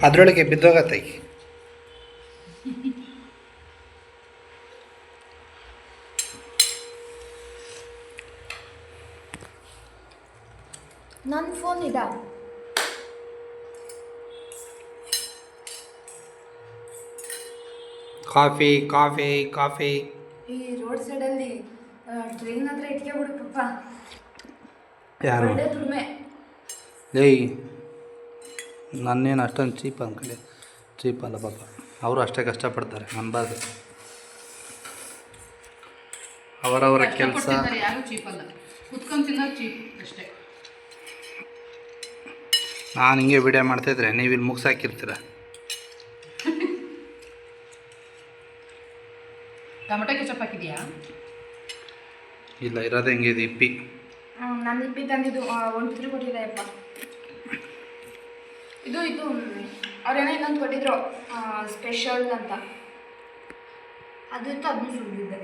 ಅದರೊಳಗೆ ಬಿದ್ದೋಗತ್ತೆ. ನನ್ನ ಫೋನ್ ಇದ ಕಾಫಿ ಕಾಫಿ ಕಾಫಿ. ಈ ರೋಡ್ ಸೈಡಲ್ಲಿ ಟ್ರೈನ್ ಹತ್ರ ಇಟ್ಕೊಬಿಡು ಪಪ್ಪ. ಯಾರು? ಒಳ್ಳೆ ದುಡಿಮೆ. ಏಯ್, ನನ್ನೇನು ಅಷ್ಟೊಂದು ಚೀಪ್ ಅಂದ್ಕೊಳ್ಳಿ. ಚೀಪ್ ಅಲ್ಲ ಪಾಪ, ಅವರು ಅಷ್ಟೇ ಕಷ್ಟಪಡ್ತಾರೆ, ಅನ್ಬಾರ್ದು. ಅವರವರ ಕೆಲಸ. ಯಾರು ಚೀಪ್ ಅಲ್ಲ, ಕುತ್ಕೊಂಡು ತಿನ್ನೋದು ಚೀಪ್ ಅಷ್ಟೇ. ನಾನು ಹಿಂಗೆ ವಿಡಿಯೋ ಮಾಡ್ತಾಯಿದ್ರೆ ನೀವು ಇಲ್ಲಿ ಮುಗಿಸಾಕಿರ್ತೀರ. Tomato ketchup ಹಾಕಿದ್ಯಾ? ಇಲ್ಲ, ಇರೋದು ಹೆಂಗೆ ಇದು ಇಪ್ಪಿ. ನಾನು ಇಪ್ಪಿ ತಂದಿದ್ದು 1 2 ಕೊಟ್ಟಿದ್ದೆಯಪ್ಪ. ಇದು ಅವ್ರೇನೋ ಇನ್ನೊಂದು ಕೊಟ್ಟಿದ್ರು ಸ್ಪೆಷಲ್ ಅಂತ, ಅದು ಇತ್ತು, ಅದನ್ನು ಸುಲಿದಿದ್ದೆ.